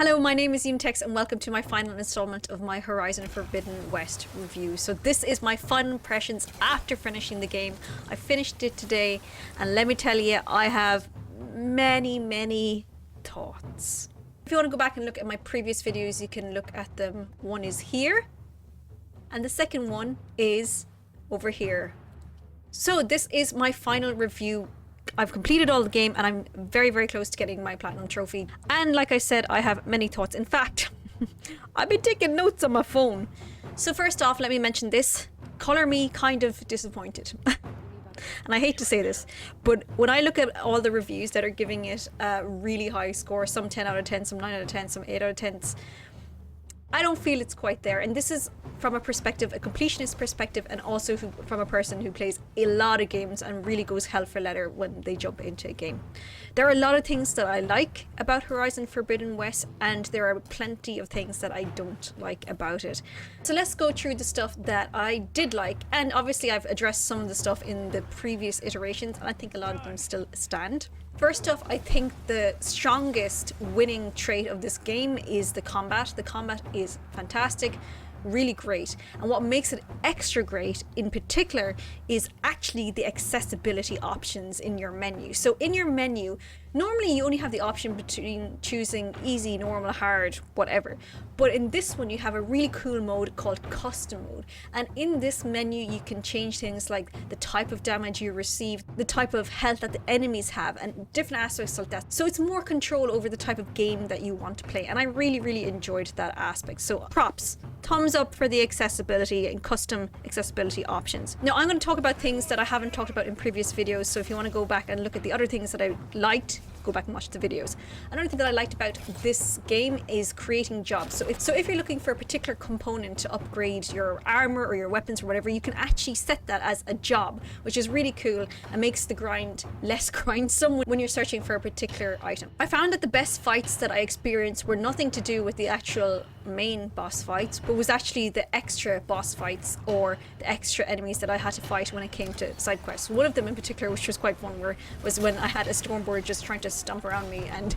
Hello, my name is Yunitex and welcome to my final installment of my Horizon Forbidden West review. So this is my final impressions after finishing the game. I finished it today and let me tell you, I have many thoughts. If you want to go back and look at my previous videos, you can look at them. One is here and the second one is over here. So this is my final review. I've completed all the game and I'm very close to getting my platinum trophy. And like I said, I have many thoughts. In fact, I've been taking notes on my phone. So first off, let me mention this. Color me kind of disappointed. And I hate to say this, but when I look at all the reviews that are giving it a really high score, some 10 out of 10, some 9 out of 10, some 8 out of 10s, I don't feel it's quite there. And this is from a perspective, a completionist perspective, and also from a person who plays a lot of games and really goes hell for leather when they jump into a game. There are a lot of things that I like about Horizon Forbidden West, and there are plenty of things that I don't like about it. So let's go through the stuff that I did like, and obviously I've addressed some of the stuff in the previous iterations, and I think a lot of them still stand. First off, I think the strongest winning trait of this game is the combat. The combat is fantastic, really great. And what makes it extra great in particular is actually the accessibility options in your menu. So in your menu, normally you only have the option between choosing easy, normal, hard, whatever. But in this one, you have a really cool mode called custom mode. And in this menu, you can change things like the type of damage you receive, the type of health that the enemies have, and different aspects like that. So it's more control over the type of game that you want to play. And I really enjoyed that aspect. So props. Thumbs up for the accessibility and custom accessibility options. Now I'm going to talk about things that I haven't talked about in previous videos, so if you want to go back and look at the other things that I liked, go back and watch the videos. Another thing that I liked about this game is creating jobs. So if you're looking for a particular component to upgrade your armor or your weapons or whatever, you can actually set that as a job, which is really cool and makes the grind less grindsome when you're searching for a particular item. I found that the best fights that I experienced were nothing to do with the actual main boss fights, but was actually the extra boss fights or the extra enemies that I had to fight when it came to side quests. One of them in particular, which was quite fun, was when I had a stormboard just trying to stomp around me, and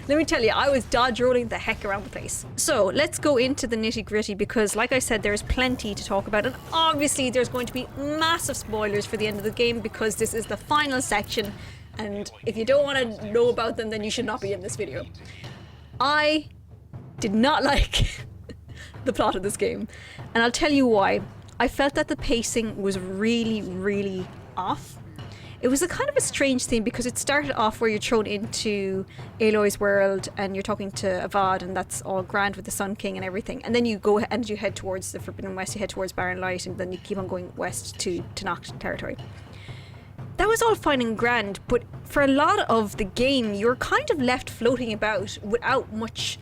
let me tell you, I was dodge rolling the heck around the place. So let's go into the nitty gritty, because like I said, there's plenty to talk about, and obviously there's going to be massive spoilers for the end of the game because this is the final section, and if you don't want to know about them, then you should not be in this video. I did not like the plot of this game, and I'll tell you why. I felt that the pacing was really off. It was a kind of a strange thing because it started off where you're thrown into Aloy's world and you're talking to Avad, and that's all grand with the Sun King and everything, and then you go and you head towards the Forbidden West, you head towards Barren Light, and then you keep on going west to Tenakth territory. That was all fine and grand, but for a lot of the game you're kind of left floating about without much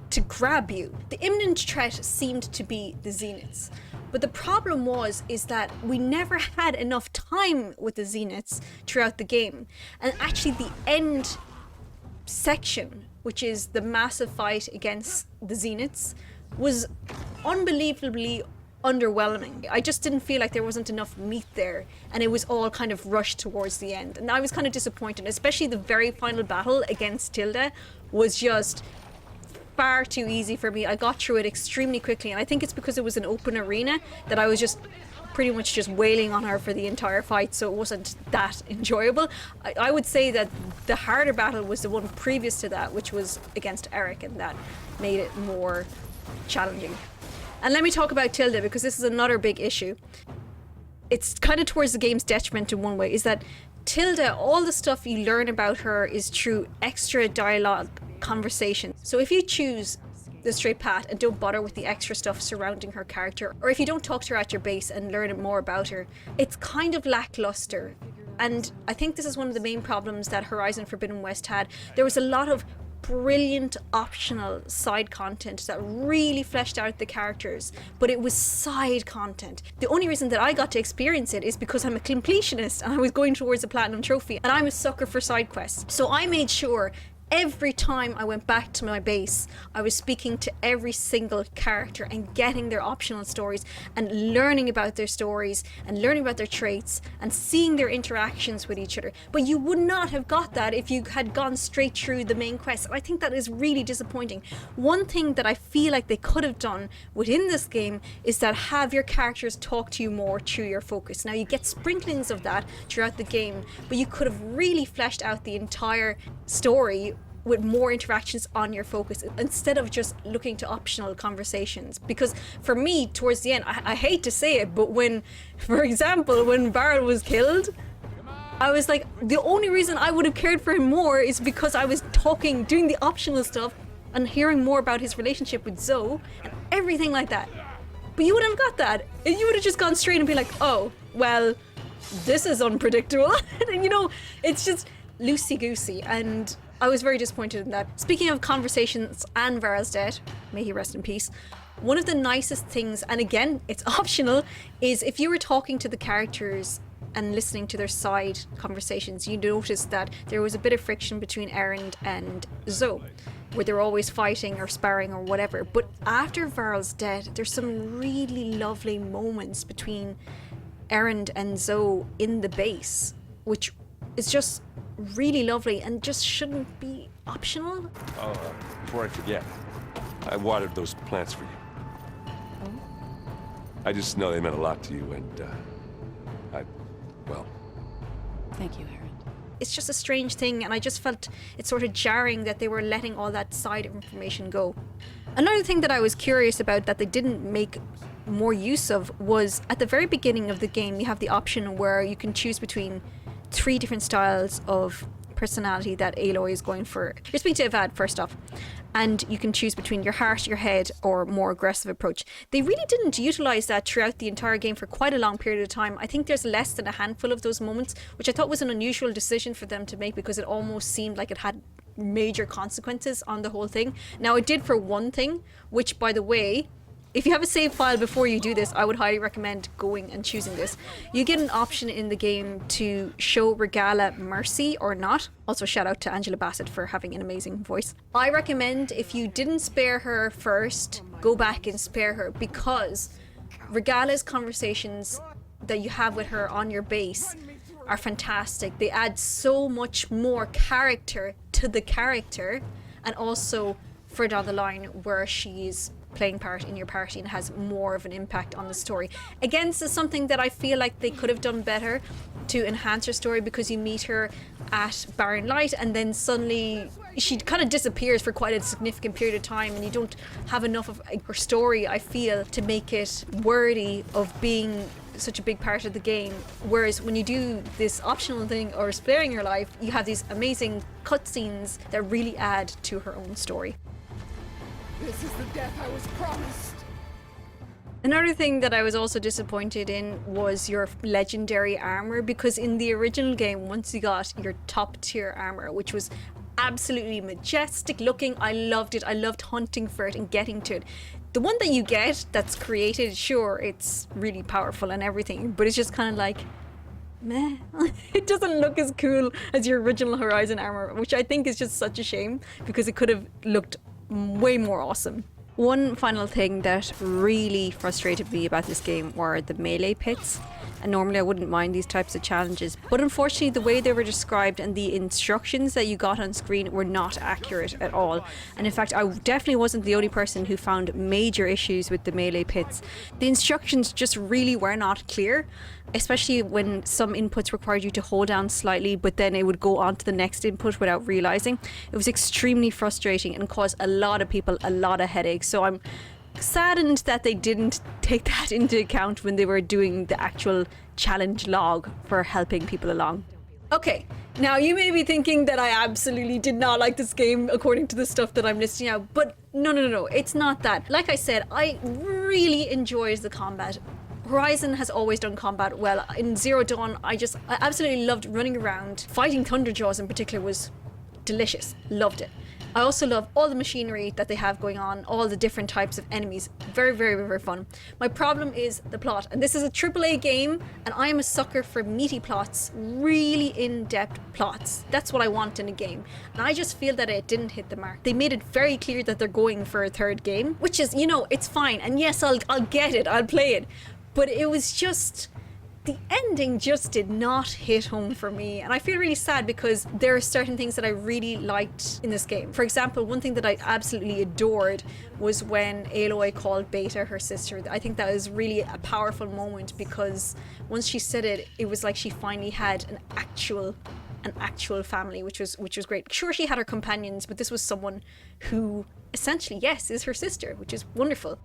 to grab you. The imminent threat seemed to be the Zeniths, but the problem is that we never had enough time with the Zeniths throughout the game, and actually the end section, which is the massive fight against the Zeniths, was unbelievably underwhelming. I just didn't feel like there wasn't enough meat there, and it was all kind of rushed towards the end, and I was kind of disappointed, especially the very final battle against Tilda was just far too easy for me. I got through it extremely quickly, and I think it's because it was an open arena that I was just pretty much just wailing on her for the entire fight, so it wasn't that enjoyable. I would say that the harder battle was the one previous to that, which was against Eric, and that made it more challenging. And let me talk about Tilda, because this is another big issue. It's kind of towards the game's detriment in one way, is that Tilda, all the stuff you learn about her is through extra dialogue conversation. So if you choose the straight path and don't bother with the extra stuff surrounding her character, or if you don't talk to her at your base and learn more about her, it's kind of lackluster. And I think this is one of the main problems that Horizon Forbidden West had. There was a lot of brilliant optional side content that really fleshed out the characters, but it was side content. The only reason that I got to experience it is because I'm a completionist and I was going towards a platinum trophy, and I'm a sucker for side quests. So I made sure every time I went back to my base, I was speaking to every single character and getting their optional stories and learning about their stories and learning about their traits and seeing their interactions with each other. But you would not have got that if you had gone straight through the main quest. And I think that is really disappointing. One thing that I feel like they could have done within this game is that have your characters talk to you more through your focus. Now you get sprinklings of that throughout the game, but you could have really fleshed out the entire story with more interactions on your focus instead of just looking to optional conversations. Because for me, towards the end, I hate to say it, but when, for example, when Varl was killed, I was like, the only reason I would have cared for him more is because I was talking, doing the optional stuff and hearing more about his relationship with Zoe and everything like that. But you wouldn't have got that. You would have just gone straight and be like, oh, well, this is unpredictable. And you know, it's just loosey-goosey, and I was very disappointed in that. Speaking of conversations and Varl's death, may he rest in peace, one of the nicest things, and again, it's optional, is if you were talking to the characters and listening to their side conversations, you noticed that there was a bit of friction between Erin and Zoe, where they're always fighting or sparring or whatever. But after Varl's death, there's some really lovely moments between Erin and Zoe in the base, which is just really lovely and just shouldn't be optional. Oh, before I forget, I watered those plants for you. Oh. I just know they meant a lot to you, and well. Thank you, Erin. It's just a strange thing, and I just felt it's sort of jarring that they were letting all that side information go. Another thing that I was curious about that they didn't make more use of was at the very beginning of the game, you have the option where you can choose between 3 different styles of personality that Aloy is going for. You're speaking to Avad first off, and you can choose between your heart, your head, or more aggressive approach. They really didn't utilize that throughout the entire game for quite a long period of time. I think there's less than a handful of those moments, which I thought was an unusual decision for them to make because it almost seemed like it had major consequences on the whole thing. Now it did for one thing, which, by the way, if you have a save file before you do this, I would highly recommend going and choosing this. You get an option in the game to show Regala mercy or not. Also, shout out to Angela Bassett for having an amazing voice. I recommend if you didn't spare her first, go back and spare her, because Regala's conversations that you have with her on your base are fantastic. They add so much more character to the character, and also further down the line where she's playing part in your party and has more of an impact on the story. Again, this is something that I feel like they could have done better to enhance her story, because you meet her at Barren Light and then suddenly she kind of disappears for quite a significant period of time, and you don't have enough of her story, I feel, to make it worthy of being such a big part of the game. Whereas when you do this optional thing or sparing her life, you have these amazing cutscenes that really add to her own story. This is the death I was promised. Another thing that I was also disappointed in was your legendary armor, because in the original game, once you got your top tier armor, which was absolutely majestic looking, I loved it. I loved hunting for it and getting to it. The one that you get that's created, sure, it's really powerful and everything, but it's just kind of like, meh. It doesn't look as cool as your original Horizon armor, which I think is just such a shame, because it could have looked way more awesome. One final thing that really frustrated me about this game were the melee pits. And normally I wouldn't mind these types of challenges, but unfortunately the way they were described and the instructions that you got on screen were not accurate at all. And in fact, I definitely wasn't the only person who found major issues with the melee pits. The instructions just really were not clear, especially when some inputs required you to hold down slightly, but then it would go on to the next input without realizing. It was extremely frustrating and caused a lot of people a lot of headaches. So I'm saddened that they didn't take that into account when they were doing the actual challenge log for helping people along. Okay, now you may be thinking that I absolutely did not like this game according to the stuff that I'm listing out, but no, it's not that. Like I said, I really enjoyed the combat. Horizon has always done combat well. In Zero Dawn, I absolutely loved running around. Fighting Thunderjaws in particular was delicious. Loved it. I also love all the machinery that they have going on, all the different types of enemies. Very, very, very fun. My problem is the plot, and this is a AAA game, and I am a sucker for meaty plots, really in-depth plots. That's what I want in a game, and I just feel that it didn't hit the mark. They made it very clear that they're going for a third game, which is, you know, it's fine, and yes, I'll get it, I'll play it, but it was just... the ending just did not hit home for me, and I feel really sad because there are certain things that I really liked in this game. For example, one thing that I absolutely adored was when Aloy called Beta her sister. I think that was really a powerful moment because once she said it, it was like she finally had an actual family, which was great. Sure, she had her companions, but this was someone who essentially, yes, is her sister, which is wonderful.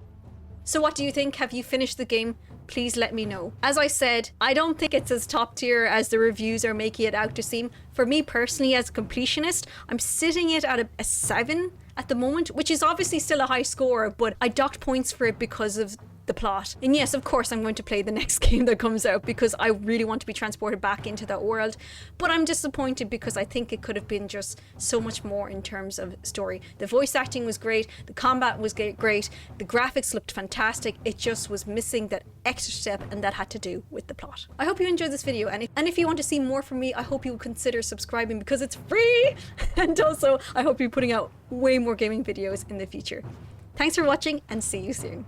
So what do you think? Have you finished the game? Please let me know. As I said, I don't think it's as top tier as the reviews are making it out to seem. For me personally, as a completionist, I'm sitting it at a 7 at the moment, which is obviously still a high score, but I docked points for it because of the plot. And yes, of course, I'm going to play the next game that comes out because I really want to be transported back into that world. But I'm disappointed because I think it could have been just so much more in terms of story. The voice acting was great, the combat was great, the graphics looked fantastic. It just was missing that extra step, and that had to do with the plot. I hope you enjoyed this video, and if you want to see more from me, I hope you will consider subscribing because it's free. And also, I hope you're putting out way more gaming videos in the future. Thanks for watching, and see you soon.